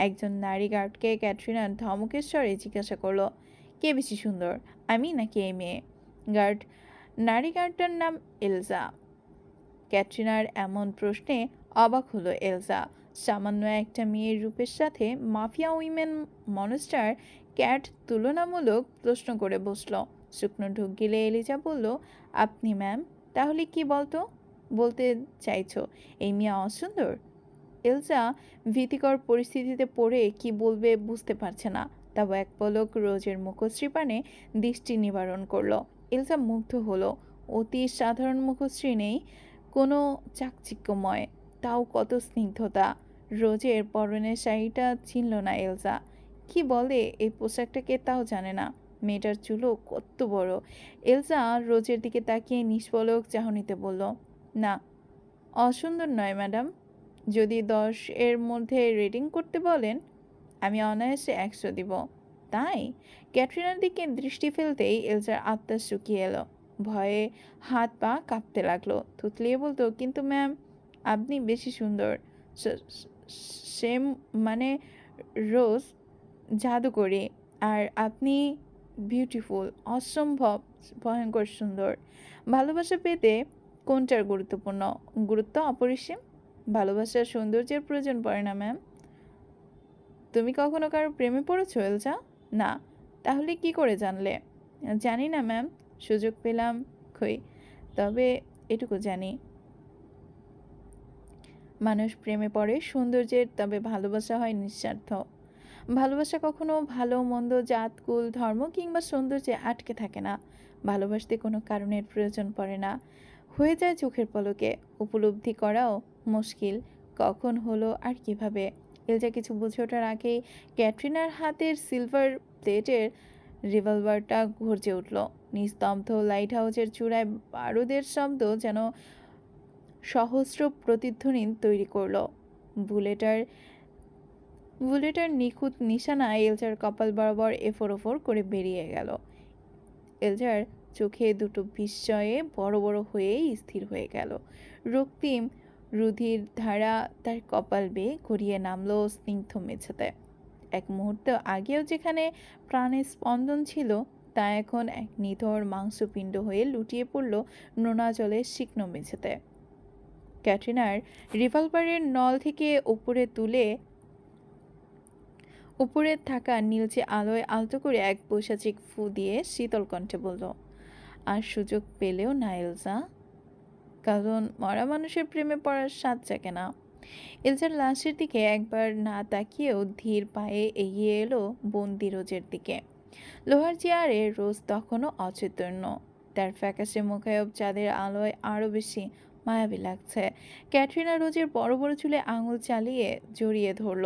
একজন নারী গার্ডকে ক্যাটরিনার ধমকের স্বরে জিজ্ঞাসা করলো, কে বেশি সুন্দর, আমি নাকি এই মেয়ে? গার্ড নারী গার্ডটার নাম এলজা। ক্যাটরিনার এমন প্রশ্নে অবাক হলো এলজা। সামান্য একটা মেয়ের রূপের সাথে মাফিয়া উইমেন মনস্টার ক্যাট তুলনামূলক প্রশ্ন করে বসল। শুকনো ঢোক গিলে এলিজা বলল, আপনি ম্যাম তাহলে কি বলতে চাইছো এই মেয়ে অসুন্দর? এলজা ভীতিকর পরিস্থিতিতে পড়ে কি বলবে বুঝতে পারছে না। তবে এক পলক রোজের মুখশ্রী পানে দৃষ্টি নিবারণ করলো। এলজা মুগ্ধ হলো। অতি সাধারণ মুখশ্রী নেই, কোনো চাকচিক্যময়, তাও কত স্নিগ্ধতা। রোজের পরনের শাড়িটা চিনল না এলজা। কি বলে এই পোশাকটাকে তাও জানে না। মেয়েটার চুলও কত বড়। এলজা রোজের দিকে তাকিয়ে নিষ্পলক চাহনিতে বলল, না, অসুন্দর নয় ম্যাডাম। যদি 10 এর মধ্যে রেটিং করতে বলেন, আমি অনায়াসে 100 দিব। তাই? ক্যাটরিনার দিকে দৃষ্টি ফেলতেই এলজার আত্মা শুকিয়ে এলো। ভয়ে হাত পা কাঁপতে লাগলো। থুতলিয়ে বলতো, কিন্তু ম্যাম আপনি বেশি সুন্দর। সেম মানে রোজ জাদুকরি, আর আপনি বিউটিফুল, অসম্ভব ভয়ঙ্কর সুন্দর। ভালোবাসা পেতে কোনটার গুরুত্বপূর্ণ? গুরুত্ব অপরিসীম। ভালোবাসার সৌন্দর্যের প্রয়োজন পড়ে না ম্যাম। তুমি কখনো কারো প্রেমে পড়েছো এলজা? না। তাহলে কি করে জানলে? জানি না ম্যাম, সুযোগ পেলাম কই। তবে এটুকু জানি, মানুষ প্রেমে পড়ে সৌন্দর্যের, তবে ভালোবাসা হয় নিঃস্বার্থ। ভালোবাসা কখনো ভালো মন্দ, জাত কুল ধর্ম কিংবা সৌন্দর্যে আটকে থাকে না। ভালোবাসতে কোনো কারণের প্রয়োজন পড়ে না, হয়ে যায় চোখের পলকে। উপলব্ধি করাও মুশকিল, কখন হলো আর কিভাবে। এলজা কিছু বুঝে ওঠার আগেই ক্যাটরিনার হাতের সিলভার প্লেটের রিভলভারটা গর্জে উঠল। নিস্তব্ধ লাইট হাউসের চূড়ায় বারুদের শব্দ যেন সহস্র প্রতিধ্বনি তৈরি করলো। বুলেটার নিখুঁত নিশানা এলজার কপাল বরাবর এফোর ওফর করে বেরিয়ে গেল। এলজার চোখে দুটো বিস্ময়ে বড় বড় হয়েই স্থির হয়ে গেল। রক্তিম রুধির ধারা তার কপাল বেয়ে গড়িয়ে নামলো স্নিগ্ধ মেঝেতে। এক মুহূর্ত আগেও যেখানে প্রাণের স্পন্দন ছিল, তা এখন এক নিথর মাংসপিণ্ড হয়ে লুটিয়ে পড়ল নোনা জলের শুকনো মেঝেতে। ক্যাটরিনার রিভলভারের নল থেকে উপরে থাকা নীলচে আলোয় আলতো করে এক বৈশাচিক ফু দিয়ে শীতল কণ্ঠে বলল, আর সুযোগ পেলেও না এলজা, কারণ মরা মানুষের প্রেমে পড়ার স্বাদ জাগে না। এলজার লাশের দিকে একবার না তাকিয়েও ধীর পায়ে এগিয়ে এলো বন্দি রোজের দিকে। লোহার চেয়ারে রোজ তখনও অচৈতন্য। তার ফ্যাকাশে মুখায়ব চাঁদের আলোয় আরও বেশি মায়াবী লাগছে। ক্যাটরিনা রোজের বড় বড় চুলে আঙুল চালিয়ে জড়িয়ে ধরল।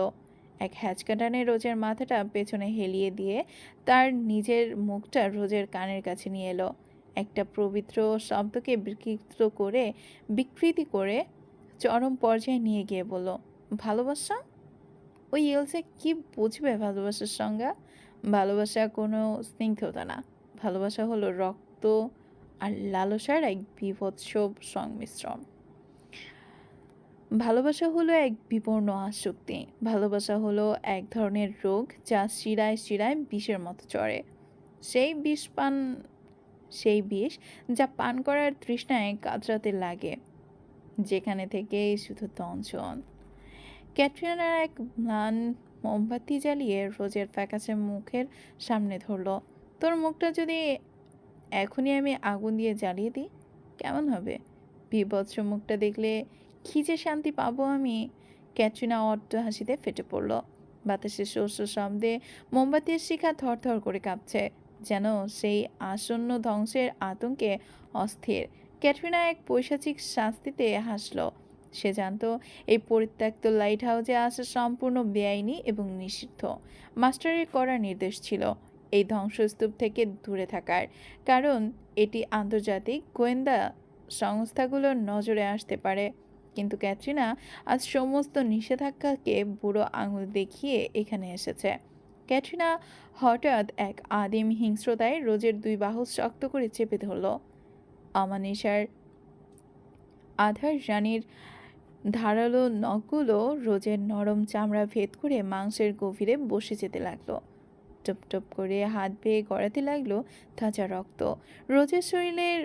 এক হ্যাচকা টানে রোজের মাথাটা পেছনে হেলিয়ে দিয়ে তার নিজের মুখটা রোজের কানের কাছে নিয়ে এলো। একটা পবিত্র শব্দকে বিকৃতি করে চরম পর্যায়ে নিয়ে গিয়ে বলল, ভালোবাসা? ওই এলসে কি বুঝবে ভালোবাসার সংজ্ঞা? ভালোবাসা কোনো স্নিগ্ধতা না, ভালোবাসা হলো রক্ত আর লালসার এক বীভৎস সংমিশ্রণ। ভালোবাসা হলো এক বিপন্ন আসক্তি। ভালোবাসা হলো এক ধরনের রোগ যা শিরায় শিরায় বিষের মতো চড়ে। সেই বিষ যা পান করার তৃষ্ণায় কাতরাতে লাগে, যেখানে থেকে শুধু দংশন। ক্যাটরিনার এক ম্লান মোমবাতি জ্বালিয়ে রোজের ফ্যাকাশে মুখের সামনে ধরল। তোর মুখটা যদি এখনই আমি আগুন দিয়ে জ্বালিয়ে দিই কেমন হবে? বীভৎস মুখটা দেখলে কি যে শান্তি পাবো আমি। ক্যাটরিনা অট্ট হাসিতে ফেটে পড়ল। বাতাসের শস্য শব্দে মোমবাতির শিখা থরথর করে কাঁপছে, যেন সেই আসন্ন ধ্বংসের আতঙ্কে অস্থির। ক্যাটরিনা এক পৈশাচিক শাস্তিতে হাসল। সে জানত এই পরিত্যক্ত লাইট হাউসে আসা সম্পূর্ণ বেআইনি এবং নিষিদ্ধ। মাস্টারের কড়া নির্দেশ ছিল এই ধ্বংসস্তূপ থেকে দূরে থাকার, কারণ এটি আন্তর্জাতিক গোয়েন্দা সংস্থাগুলোর নজরে আসতে পারে। কিন্তু ক্যাটরিনা আজ সমস্ত নিষেধাজ্ঞাকে বুড়ো আঙুল দেখিয়ে এখানে এসেছে। ক্যাটরিনা হঠাৎ এক আদিম হিংস্রতায় রোজের দুই বাহু শক্ত করে চেপে ধরল। অমানিসার আধার রানীর ধারালো নখগুলো রোজের নরম চামড়া ভেদ করে মাংসের গভীরে বসে যেতে লাগলো। টপ টপ করে হাত বেয়ে গড়াতে লাগলো তাজা রক্ত। রোজের শরীরের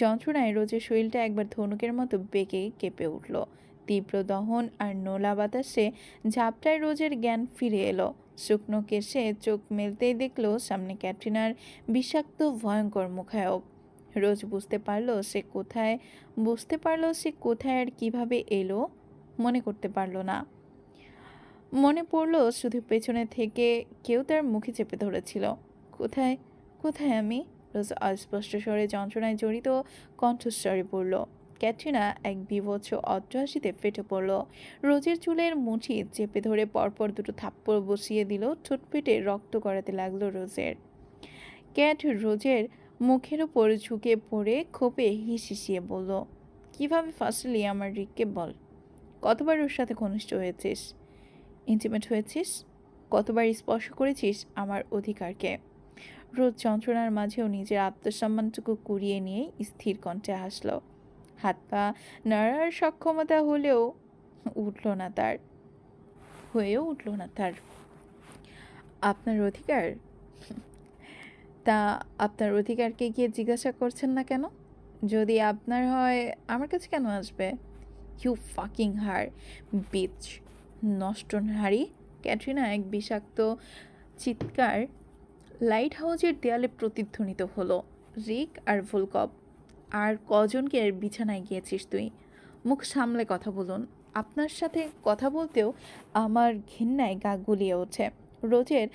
যন্ত্রণায় রোজের শরীরটা একবার ধনুকের মতো বেঁকে কেঁপে উঠল। তীব্র দহন আর নোলা বাতাসে ঝাপটায় রোজের জ্ঞান ফিরে এলো। শুকনো কেশে চোখ মেলতেই দেখলো সামনে ক্যাটরিনার বিষাক্ত ভয়ঙ্কর মুখায়ব। রোজ বুঝতে পারলো সে কোথায় আর কিভাবে এলো। মনে করতে পারলো না। মনে পড়ল শুধু পেছনে থেকে কেউ তার মুখে চেপে ধরেছিল। কোথায় কোথায় আমি? রোজ অস্পষ্ট স্বরে যন্ত্রণায় জড়িত কণ্ঠস্বরে পড়ল। ক্যাটরিনা এক বীভৎস অট্টহাসিতে ফেটে পড়ল। রোজের চুলের মুঠি চেপে ধরে পরপর দুটো থাপ্পড় বসিয়ে দিল। ঠোঁট পেটে রক্ত গড়াতে লাগলো রোজের। ক্যাট রোজের মুখের ওপর ঝুঁকে পড়ে ক্ষোভে হিসিয়ে বলল, কিভাবে ফাঁসলি আমার রিককে বল। কতবার ওর সাথে ঘনিষ্ঠ হয়েছিস, ইন্টিমেট হয়েছিস, কতবার স্পর্শ করেছিস আমার অধিকারকে? রোজ যন্ত্রণার মাঝেও নিজের আত্মসম্মানটুকু কুড়িয়ে নিয়ে স্থির কণ্ঠে হাসল। হাত পা নাড়ার সক্ষমতা হয়েও উঠল না তার। আপনার অধিকার? তা আপনার অধিকারকে গিয়ে জিজ্ঞাসা করছেন না কেন? যদি আপনার হয় আমার কাছে কেন আসবে? ইউ ফাকিং হার বিচ, নষ্ট নারী! ক্যাটরিনা এক বিষাক্ত চিৎকার লাইট হাউজের দেয়ালে প্রতিধ্বনিত হলো। রিক আর ভোলকভ, আর কজনকে বিছানায় গিয়েছিস তুই? মুখ সামলে কথা বলুন। আপনার সাথে কথা বলতেও আমার ঘৃণায় গা গুলিয়ে ওঠে। রোজের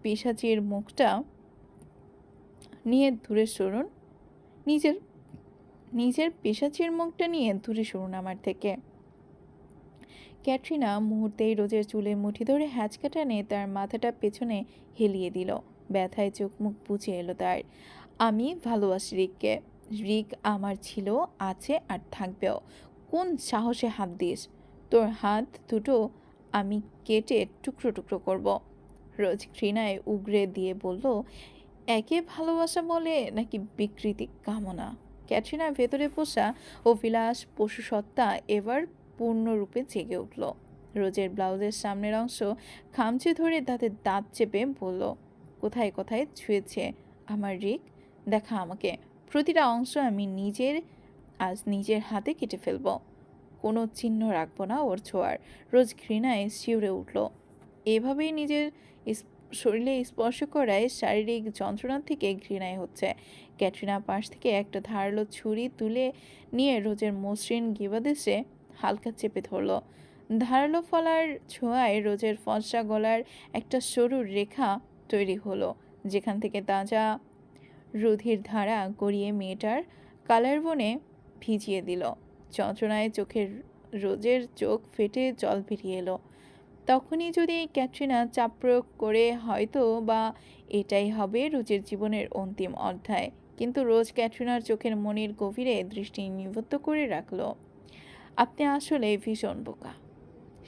পিশাচির মুখটা নিয়ে দূরে সরুন। নিজের পিশাচির মুখটা নিয়ে দূরে সরুন আমার থেকে। ক্যাটরিনা মুহূর্তেই রোজের চুলের মুঠি ধরে হ্যাঁচকা টানে তার মাথাটা পেছনে হেলিয়ে দিল। ব্যথায় চোখ মুখ বুঝে এলো তার। আমি ভালোবাসি রিককে। রিক আমার ছিল, আছে আর থাকবেও। কোন সাহসে হাত দিস? তোর হাত দুটো আমি কেটে টুকরো টুকরো করব। রোজ ঘৃণায় উগরে দিয়ে বলল, একে ভালোবাসা বলে নাকি বিকৃতি কামনা? ক্যাটরিনার ভেতরে পোষা অভিলাষ পশুসত্তা এবার পূর্ণরূপে জেগে উঠল। রোজের ব্লাউজের সামনের অংশ খামচে ধরে দাঁতের দাঁত চেপে বলল, কোথায় কোথায় ছুঁয়েছে আমার রিক? দেখা আমাকে। প্রতিটা অংশ আমি নিজের হাতে কেটে ফেলব। কোনো চিহ্ন রাখবো না ওর ছোঁয়ার। রোজ ঘৃণায় শিউরে উঠল। এভাবেই নিজের শরীরে স্পর্শ করায় শারীরিক যন্ত্রণা থেকে ঘৃণায় হচ্ছে। ক্যাটরিনা পাশ থেকে একটা ধারালো ছুরি তুলে নিয়ে রোজের মসৃণ গিবাদেশে হালকা চেপে ধরল। ধারালো ফলার ছোঁয়ায় রোজের ফর্সা গলার একটা সরু রেখা তৈরি হলো, যেখান থেকে তাজা রুধির ধারা গড়িয়ে মেয়েটার কালার বনে ভিজিয়ে দিল। যন্ত্রণায় রোজের চোখ ফেটে জল বেরিয়ে এলো। তখনই যদি ক্যাটরিনা চাপ প্রয়োগ করে হয়তো বা এটাই হবে রোজের জীবনের অন্তিম অধ্যায়। কিন্তু রোজ ক্যাটরিনার চোখের মনির গভীরে দৃষ্টি নিবদ্ধ করে রাখল। আপনি আসলে ভীষণ বোকা।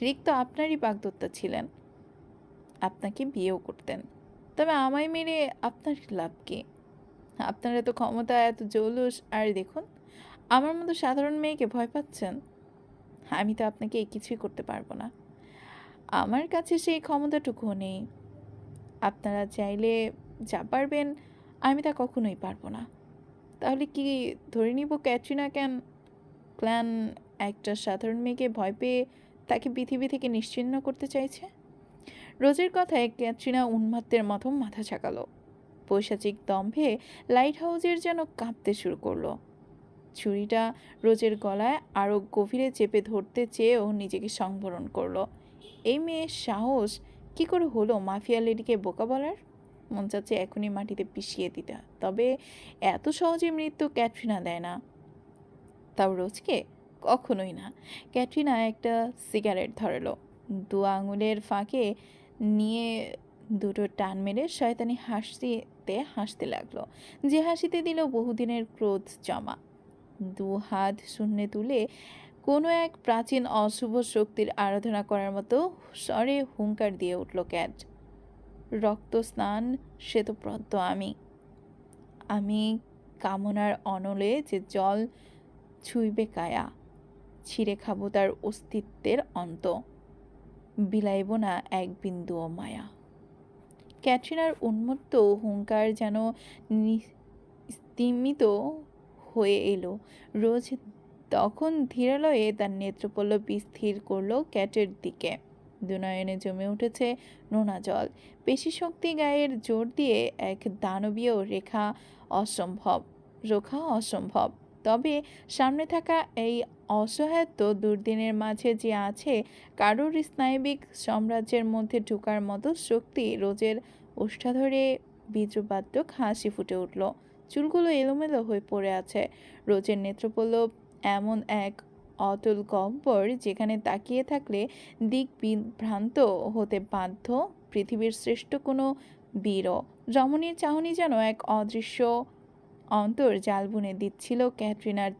রিক তো আপনারই বাগদত্তা ছিলেন, আপনাকে বিয়েও করতেন। তবে আমায় মেরে আপনার লাভ কি? আপনার এত ক্ষমতা, এত জৌলুস, আর দেখুন আমার মতো সাধারণ মেয়েকে ভয় পাচ্ছেন। আমি তো আপনাকে কিছুই করতে পারবো না। আমার কাছে সেই ক্ষমতাটুকুও নেই। আপনারা চাইলে যা পারবেন আমি তা কখনোই পারবো না। তাহলে কি ধরে নিব ক্যাটরিনা ক্ল্যান একটা সাধারণ মেয়েকে ভয় পেয়ে তাকে পৃথিবী থেকে নিশ্চিহ্ন করতে চাইছে? রোজের কথায় ক্যাটরিনা উন্মাত্তের মতো মাথা ঝাঁকালো। পৈশাচিক দম্ভে লাইট হাউজের যেন কাঁপতে শুরু করলো। ছুরিটা রোজের গলায় আরও গভীরে চেপে ধরতে চেয়েও নিজেকে সংবরণ করলো। এই মেয়ের সাহস কি করে হলো মাফিয়া লেডিকে বোকা বলার? মন চাচ্ছে এখনই মাটিতে পিষিয়ে দিতে, তবে এত সহজে মৃত্যু ক্যাটরিনা দেয় না। তাও রোজকে? কখনোই না। ক্যাটরিনা একটা সিগারেট ধরালো, দু আঙুলের ফাঁকে নিয়ে দুটো টান মেরে শয়তানি হাসতে লাগলো, যে হাসিতে দিল বহুদিনের ক্রোধ জমা। দু হাত শূন্যে তুলে কোনো এক প্রাচীন অশুভ শক্তির আরাধনা করার মতো স্বরে হুঙ্কার দিয়ে উঠল ক্যাট। রক্ত স্নান শ্বেতপ্রদ্য আমি। আমি কামনার অনলে যে জল ছুঁইবে কায়া, ছিঁড়ে খাবো তার অস্তিত্বের অন্ত, বিলাইব না এক বিন্দুও মায়া। ক্যাটরিনার উন্মত্ত হুঙ্কার যেন স্তিমিত হয়ে এলো। রোজ তখন ধীরালয়ে তার নেত্রপল্লব স্থির করলো ক্যাটের দিকে। দুনয়নে জমে উঠেছে নোনা জল। পেশিশক্তি গায়ের জোর দিয়ে এক দানবীয় রোখা অসম্ভব। তবে সামনে থাকা এই অসহায়ত্ব দুর্দিনের মাঝে যে আছে কারোর স্নায়বিক সাম্রাজ্যের মধ্যে ঢোকার মতো শক্তি, রোজের ওষ্ঠাধরে বীর্যবাদ্যক হাসি ফুটে উঠল। চুলগুলো এলোমেলো হয়ে পড়ে আছে। রোজের নেত্রপল্লব এমন এক অতল গহ্বর, যেখানে তাকিয়ে থাকলে দিক বিভ্রান্ত হতে বাধ্য পৃথিবীর শ্রেষ্ঠ কোনো বীরও। রমণীর চাহনি যেন এক অদৃশ্য অন্তর জাল বুনে দিচ্ছিল ক্যাটরিনার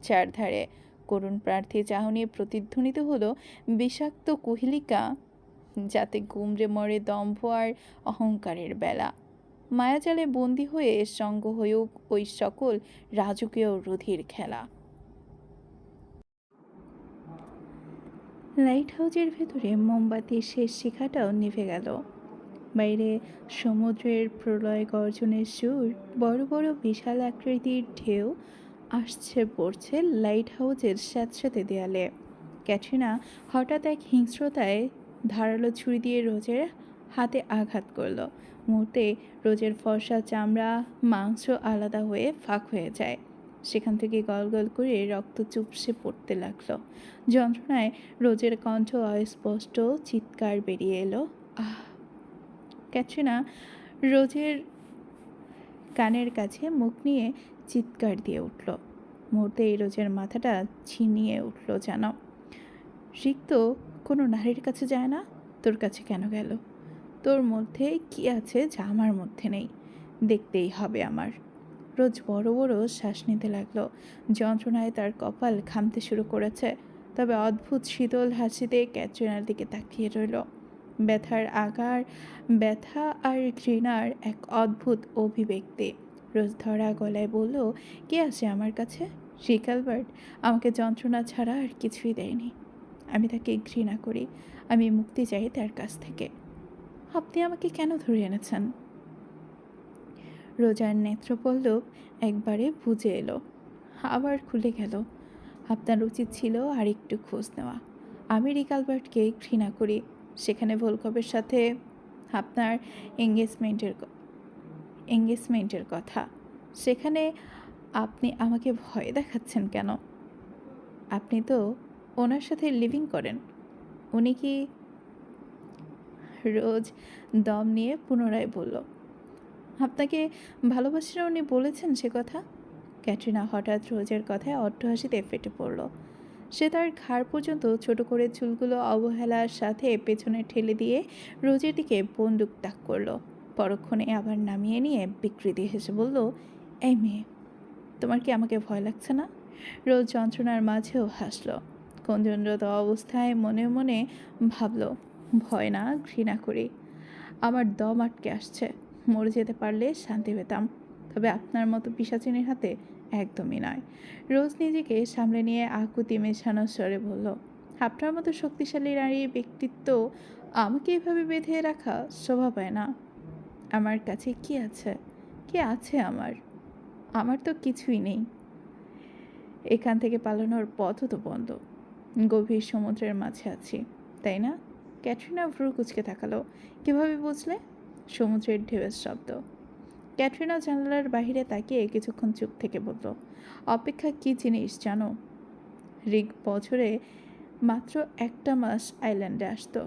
চারধারে। করুণ প্রার্থী চাহনি প্রতিধ্বনিত হলো বিষাক্ত কুহিলিকা, যাতে গুমড়ে মরে দম্ভ আর অহংকারের বেলা। মায়াজালে বন্দী হয়ে সঙ্গ হয়েও ওই সকল রাজকীয় রুধির খেলা। লাইট হাউজের ভেতরে মোমবাতির শেষ শিখাটাও নিভে গেল। বাইরে সমুদ্রের প্রলয় গর্জনের সুর, বড় বড় বিশাল আকৃতির ঢেউ আসছে পড়ছে লাইট হাউজের স্যাঁতস্যাঁতে দেয়ালে। ক্যাটরিনা হঠাৎ এক হিংস্রতায় ধারালো ছুরি দিয়ে রোজের হাতে আঘাত করল। মুহূর্তে রোজের ফর্সা চামড়া মাংস আলাদা হয়ে ফাঁক হয়ে যায়। সেখান থেকে গলগল করে রক্ত চুপসে পড়তে লাগলো। যন্ত্রণায় রোজের কণ্ঠ অস্পষ্ট চিৎকার বেরিয়ে এলো, আহ! ক্যাটরিনা রোজের কানের কাছে মুখ নিয়ে চিৎকার দিয়ে উঠল। মুহূর্তেই রোজের মাথাটা ছিনিয়ে উঠল যেন। রিক্ত কোনো নারীর কাছে যায় না, তোর কাছে কেন গেল? তোর মধ্যে কি আছে যা আমার মধ্যে নেই? দেখতেই হবে আমার। রোজ বড় বড় শ্বাস নিতে লাগলো। যন্ত্রণায় তার কপাল ঘামতে শুরু করেছে। তবে অদ্ভুত শীতল হাসিতে ক্যাটরিনার দিকে তাকিয়ে রইল। ব্যথা আর ঘৃণার এক অদ্ভুত অভিব্যক্তি। রোজ ধরা গলায় বলল, কে আছে আমার কাছে? রিক অ্যালবার্ট আমাকে যন্ত্রণা ছাড়া আর কিছুই দেয়নি। আমি তাকে ঘৃণা করি। আমি মুক্তি চাই তার কাছ থেকে। আপনি আমাকে কেন ধরে এনেছেন? রোজার নেত্রপল্লব একবারে বুঝে এলো, আবার খুলে গেল। আপনার উচিত ছিল আর একটু খোঁজ নেওয়া। আমি রিক অ্যালবার্টকে ঘৃণা করি। সেখানে ভোলকবের সাথে আপনার এঙ্গেজমেন্টের কথা, সেখানে আপনি আমাকে ভয় দেখাচ্ছেন কেন? আপনি তো ওনার সাথে লিভিং করেন। উনি কি? রোজ দম নিয়ে পুনরায় বলল, আপনাকে ভালোবাসেন উনি বলেছেন সে কথা? ক্যাটরিনা হঠাৎ রোজের কথায় অট্টহাসিতে ফেটে পড়ল। সে তার ঘাড় পর্যন্ত ছোট করে চুলগুলো অবহেলার সাথে পেছনে ঠেলে দিয়ে রোজের দিকে বন্দুক তাক করলো। পরক্ষণে আবার নামিয়ে নিয়ে বিকৃতি হেসে বলল, এই মেয়ে, তোমার কি আমাকে ভয় লাগছে না? রোজ যন্ত্রণার মাঝেও হাসল। কুঞ্জনরত অবস্থায় মনে মনে ভাবল, ভয় না, ঘৃণা করি। আমার দম আটকে আসছে। মরে যেতে পারলে শান্তি পেতাম, তবে আপনার মতো পিশাচিনীর হাতে একদমই নয়। রোজ নিজেকে সামলে নিয়ে আকুতি মেশানো স্বরে বলল, আপনার মতো শক্তিশালী নারীর ব্যক্তিত্ব আমাকে এভাবে বেঁধে রাখা শোভা পায় না। আমার কাছে কি আছে? কি আছে আমার? আমার তো কিছুই নেই। এখান থেকে পালানোর পথও তো বন্ধ। গভীর সমুদ্রের মাঝে আছি, তাই না? ক্যাটরিনা ভ্রু কুঁচকে তাকালো। কীভাবে বুঝলে? সমুদ্রের ঢেউয়ের শব্দ। ক্যাটরিনা জানালার বাহিরে তাকিয়ে কিছুক্ষণ চুপ থেকে বলল, অপেক্ষা কী জিনিস জানো? রিক বছরে মাত্র একটা মাস আইল্যান্ডে আসতো,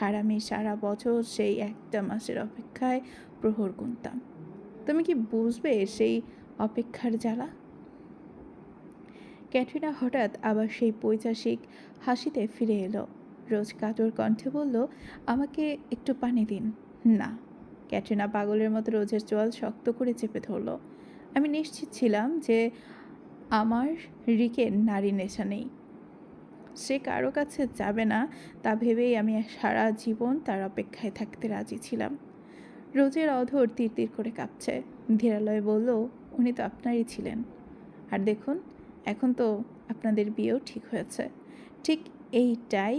আর আমি সারা বছর সেই একটা মাসের অপেক্ষায় প্রহর গুনতাম। তুমি কি বুঝবে সেই অপেক্ষার জ্বালা? ক্যাটরিনা হঠাৎ আবার সেই পৈশাচিক হাসিতে ফিরে এলো। রোজ কাতর কণ্ঠে বলল, আমাকে একটু পানি দিন। না। ক্যাটরিনা পাগলের মতো রোজের চোয়াল শক্ত করে চেপে ধরল। আমি নিশ্চিত ছিলাম যে আমার রিকের নারী নেশা নেই। সে কারো কাছে যাবে না তা ভেবেই আমি সারা জীবন তার অপেক্ষায় থাকতে রাজি ছিলাম। রোজের অধর তিরতির করে কাঁপছে। ধীরালয়ে বলল, উনি তো আপনারই ছিলেন। আর দেখুন, এখন তো আপনাদের বিয়েও ঠিক হয়েছে। ঠিক এইটাই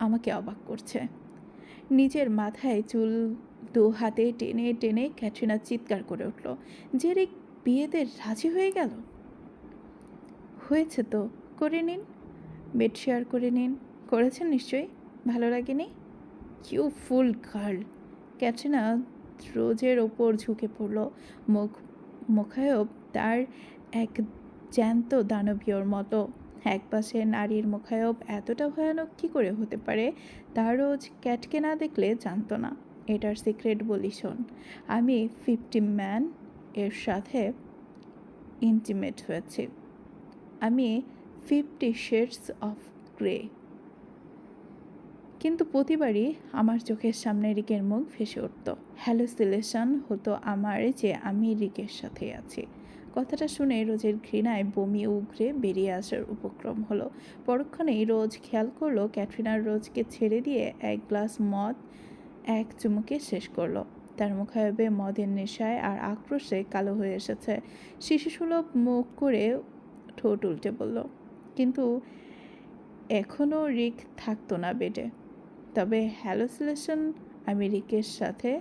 আমাকে অবাক করছে। নিজের মাথায় চুল দু হাতে টেনে টেনে ক্যাটরিনা চিৎকার করে উঠল, যে রিক বিয়েতে রাজি হয়ে গেল। হয়েছে তো, করে নিন, বেড শেয়ার করে নিন। করেছেন নিশ্চয়ই, ভালো লাগেনি? You full girl. ক্যাটরিনা রোজের ওপর ঝুঁকে পড়ল। মুখায়ব তার এক জ্যান্ত দানবীয়র মতো। একপাশে নারীর মুখায়ব এতটা ভয়ানক কী করে হতে পারে তা রোজ ক্যাটকে না দেখলে জানতো না। এটার সিক্রেট বলি শোন, আমি 50 ম্যান এর সাথে ইন্টিমেট হয়েছি। আমি 50 শেডস অফ গ্রে। কিন্তু প্রতিবারই আমার চোখের সামনে রিকের মুখ ভেসে উঠত। হ্যালুসিনেশন হতো আমার যে আমি রিকের সাথে আছি। কথাটা শুনে রোজের ঘৃণায় বমি উগরে বেরিয়ে আসার উপক্রম হলো। পরক্ষণেই রোজ খেয়াল করলো ক্যাটরিনার রোজকে ছেড়ে দিয়ে এক গ্লাস মদ এক চুমুকে শেষ করলো। তার মুখায়বে মদের নেশায় আর আক্রোশে কালো হয়ে এসেছে। শিশুসুলভ মুখ করে ঠোঁট উল্টে বলল, কিন্তু এখনও রিক থাকতো না বেডে। তবে হ্যালুসিনেশন আমি রিকের সাথে,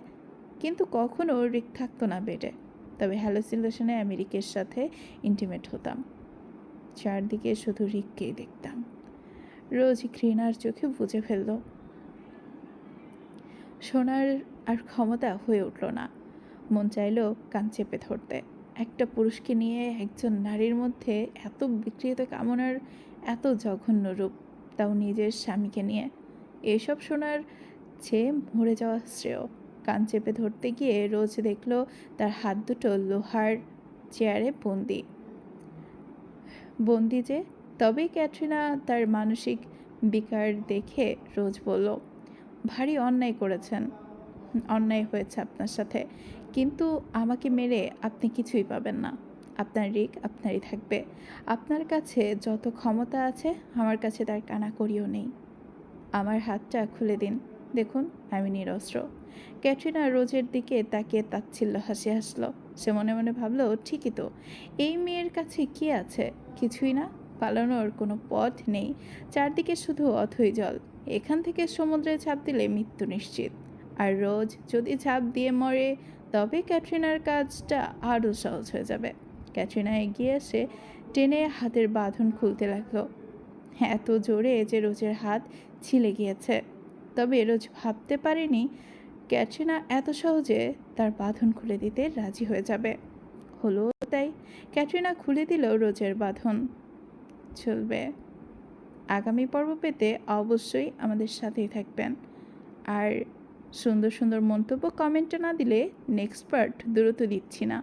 কিন্তু কখনও রিক থাকতো না বেডে। তবে হ্যালুসিনেশনে আমি রিকের সাথে ইন্টিমেট হতাম। চারদিকে শুধু রিককেই দেখতাম। রোজ ঘৃণার চোখে বুঝে ফেলল। শোনার আর ক্ষমতা হয়ে উঠল না। মন চাইল কান চেপে ধরতে। একটা পুরুষকে নিয়ে একজন নারীর মধ্যে এত বিকৃত কামনার এত জঘন্য রূপ, তাও নিজের স্বামীকে নিয়ে। এসব শোনার চেয়ে মরে যাওয়া শ্রেয়। কান চেপে ধরতে গিয়ে রোজ দেখল তার হাত দুটো লোহার চেয়ারে বন্দি যে। তবেই ক্যাটরিনা তার মানসিক বিকার দেখে রোজ বলল, ভারী অন্যায় করেছেন, অন্যায় হয়েছে আপনার সাথে, কিন্তু আমাকে মেরে আপনি কিছুই পাবেন না। আপনার রিক আপনারই থাকবে। আপনার কাছে যত ক্ষমতা আছে আমার কাছে তার কানাকড়িও নেই। আমার হাতটা খুলে দিন, দেখুন আমি নিরস্ত্র। ক্যাটরিনা রোজের দিকে তাকিয়ে তাচ্ছিল্য হাসি হাসল। সে মনে মনে ভাবল, ঠিকই তো, এই মেয়ের কাছে কি আছে? কিছুই না। পালানোর কোনো পথ নেই, চারদিকে শুধু অথই জল। এখান থেকে সমুদ্রে ঝাঁপ দিলে মৃত্যু নিশ্চিত। আর রোজ যদি ঝাঁপ দিয়ে মরে, তবে ক্যাটরিনার কাজটা আরও সহজ হয়ে যাবে। ক্যাটরিনা এগিয়ে এসে টেনে হাতের বাঁধন খুলতে লাগলো, এত জোরে যে রোজের হাত ছিলে গিয়েছে। তবে রোজ ভাবতে পারেনি ক্যাটরিনা এত সহজে তার বাঁধন খুলে দিতে রাজি হয়ে যাবে। হলো তাই, ক্যাটরিনা খুলে দিল রোজের বাঁধন। চলবে। আগামী পর্ব পেতে অবশ্যই আমাদের সাথেই থাকবেন। আর সুন্দর সুন্দর মন্তব্য কমেন্টে না দিলে নেক্সট পার্ট দ্রুত দিচ্ছি না।